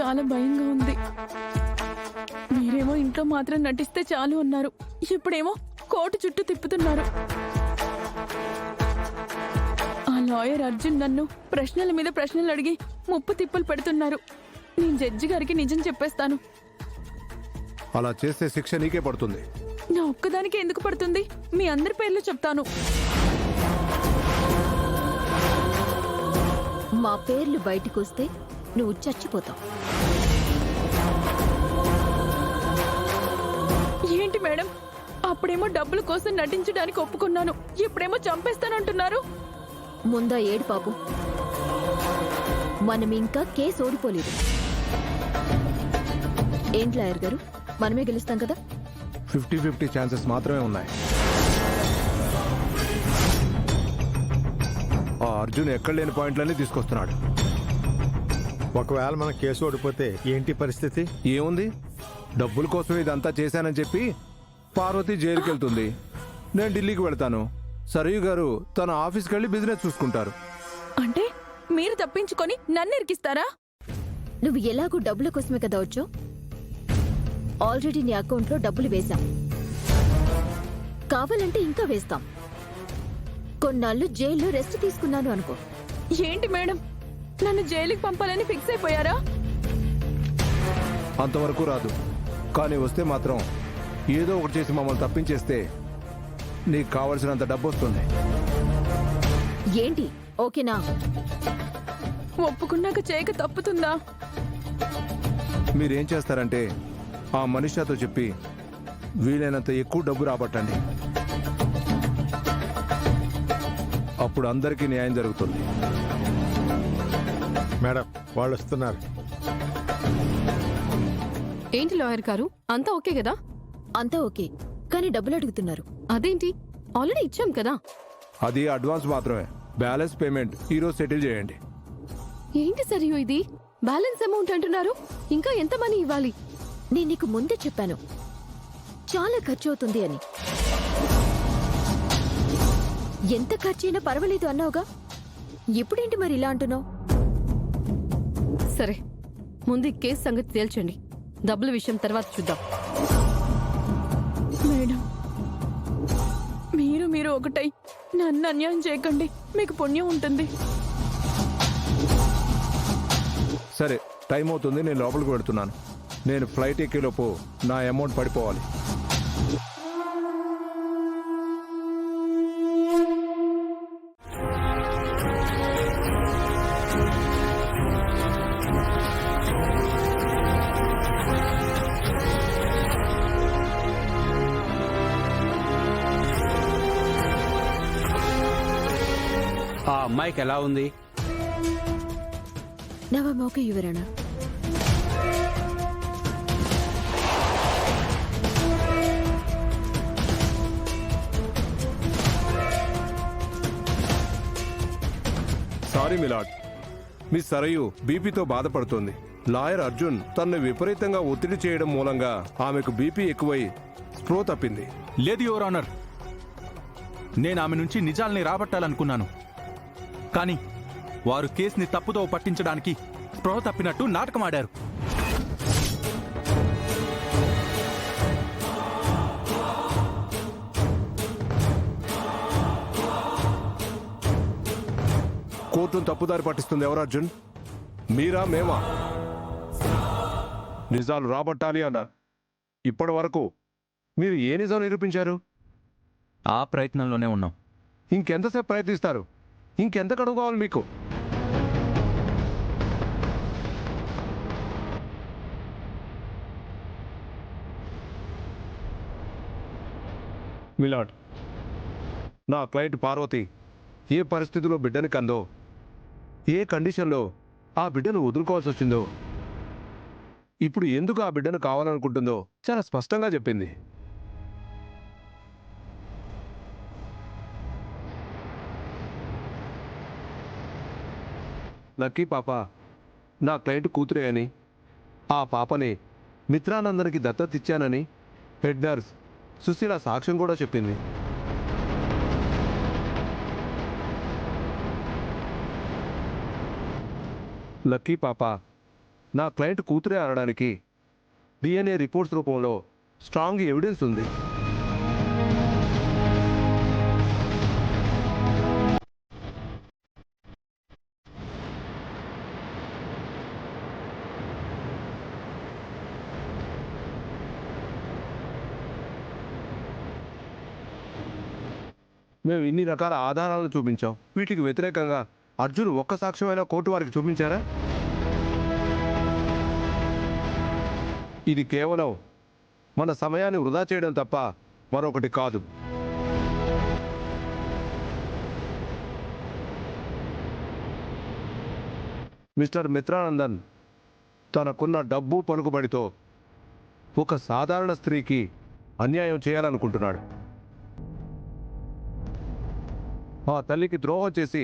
చాలా భయంగా ఉంది. మీరేమో ఇంట్లో మాత్రం నటిస్తే చాలు అన్నారు, ఇప్పుడేమో కోర్టు చుట్టూ తిప్పుతున్నారు. ఆ లాయర్ అర్జున్ నన్ను ప్రశ్నల మీద ప్రశ్నలు అడిగి ముప్పు తిప్పులు పెడుతున్నారు. నేను జడ్జి గారికి నిజం చెప్పేస్తాను. అలా చేస్తే శిక్ష నీకే పడుతుంది. నా ఒక్కదానికి ఎందుకు పడుతుంది? మీ అందరి పేర్లు చెప్తాను. మా పేర్లు బయటకు వస్తే నువ్వు చచ్చిపోతావు. ఏంటి మేడం, అప్పుడేమో డబ్బుల కోసం నటించడానికి ఒప్పుకున్నాను, ఇప్పుడేమో చంపేస్తానంటున్నారు. ముందా ఏడు పాపు, మనం ఇంకా కేసు ఓడిపోలేదు. ఏంటి లాయర్ గారు, మనమే గెలుస్తాం కదా? 50-50 ఛాన్సెస్ మాత్రమే ఉన్నాయి. ఆ అర్జున్ ఎక్కడ లేని పాయింట్లన్నీ తీసుకొస్తున్నాడు. ఒకవేళ మన కేసు ఓడిపోతే ఏంటి పరిస్థితి? ఏముంది, డబ్బుల కోసం ఇదంతా చేశానని చెప్పి పార్వతి జైలుకి వెళ్తుంది, నేను ఢిల్లీకి వెళ్తాను, సరయు గారు తన ఆఫీస్కి వెళ్ళి బిజినెస్ చూసుకుంటారు. అంటే మీరు తప్పించుకొని నన్ను ఇరికిస్తారా? నువ్వు ఎలాగూ డబ్బుల కోసమే కదా వచ్చావు. ఆల్రెడీ నీ అకౌంట్లో డబ్బులు వేశాం, కావాలంటే ఇంకా వేస్తాం. కొన్నాళ్ళు జైల్లో రెస్ట్ తీసుకున్నాను అనుకో. ఏంటి మేడం, నన్ను జైలుకి పంపాలని ఫిక్స్ అయిపోయారా? అంతవరకు రాదు, కానీ వస్తే మాత్రం ఏదో ఒకటి చేసి మమ్మల్ని తప్పించేస్తే నీకు కావలసినంత డబ్బు వస్తుంది. ఏంటి ఓకేనా? ఒప్పుకున్నాక చేయక తప్పుతుందా? మీరేం చేస్తారంటే ఆ మనిషితో చెప్పి వీలైనంత ఎక్కువ డబ్బు రాబట్టండి. అప్పుడు అందరికీ న్యాయం జరుగుతుంది. మేడం, వాళ్ళు వస్తున్నారు. ఏంటి లాయర్ గారు, అంతా ఓకే కదా? అంతా ఓకే, కానీ డబ్బులు అడుగుతున్నారు. అదేంటి, ఆల్రెడీ ఇచ్చాం కదా. అది అడ్వాన్స్ మాత్రమే, బ్యాలెన్స్ పేమెంట్ ఈరోజు సెటిల్ చేయండి. ఏంటి సరియు ఇది, బ్యాలెన్స్ అమౌంట్ అంటున్నారు? ఇంకా ఎంత మనీ ఇవ్వాలి? నేను నీకు ముందే చెప్పాను చాలా ఖర్చు అవుతుంది అని. ఎంత ఖర్చైనా పర్వాలేదు అన్నావుగా, ఇప్పుడేంటి మరి ఇలా అంటున్నావు? సరే, ముందు ఈ కేసు సంగతి తేల్చండి, డబ్బుల విషయం తర్వాత చూద్దాం. మేడం, మీరు ఒకటై నన్ను అన్యాయం చేయకండి, మీకు పుణ్యం ఉంటుంది. సరే, టైం అవుతుంది, నేను లోపలికి వెళుతున్నాను. నేను ఫ్లైట్ ఎక్కేలోపు నా అమౌంట్ పడిపోవాలి. ఆ అమ్మాయికి ఎలా ఉంది? నవమోక యువరణ. సారీ మిలాడ్, మిస్ సరయు బీపీతో బాధపడుతోంది. లాయర్ అర్జున్ తనను విపరీతంగా ఒత్తిడి చేయడం మూలంగా ఆమెకు బీపీ ఎక్కువై స్ప్రో తప్పింది. లేదు యువర్ ఆనర్, నేను ఆమె నుంచి నిజాల్ని రాబట్టాలనుకున్నాను, కానీ వారు కేసుని తప్పుదో పట్టించడానికి స్పృహ తప్పినట్టు నాటకమాడారు. కోర్టును తప్పుదారి పట్టిస్తుంది ఎవరు అర్జున్? మీరా మేమా? నిజాలు రాబట్టాలి అన్నారు. ఇప్పటి వరకు మీరు ఏ నిజం నిరూపించారు? ఆ ప్రయత్నంలోనే ఉన్నాం. ఇంకెంతసేపు ప్రయత్నిస్తారు? ఇంకెంత గడువు కావాలి మీకు? మిలాడ్, నా క్లయింట్ పార్వతి ఏ పరిస్థితిలో బిడ్డని కందో, ఏ కండిషన్లో ఆ బిడ్డను వదులుకోవాల్సి వచ్చిందో, ఇప్పుడు ఎందుకు ఆ బిడ్డను కావాలనుకుంటుందో చాలా స్పష్టంగా చెప్పింది. లక్కీ పాప నా క్లయింట్ కూతురే అని, ఆ పాపని మిత్రానందనికి దత్తతిచ్చానని హెడ్ నర్స్ సుశీల సాక్ష్యం కూడా చెప్పింది. లక్కీ పాప నా క్లయింట్ కూతురే అనడానికి డిఎన్ఏ రిపోర్ట్స్ రూపంలో స్ట్రాంగ్ ఎవిడెన్స్ ఉంది. మేము ఇన్ని రకాల ఆధారాలను చూపించాం. వీటికి వ్యతిరేకంగా అర్జున్ ఒక్క సాక్ష్యమైన కోర్టు వారికి చూపించారా? ఇది కేవలం మన సమయాన్ని వృధా చేయడం తప్ప మరొకటి కాదు. మిస్టర్ మిత్రానందన్ తనకున్న డబ్బు పలుకుబడితో ఒక సాధారణ స్త్రీకి అన్యాయం చేయాలనుకుంటున్నాడు. ఆ తల్లికి ద్రోహం చేసి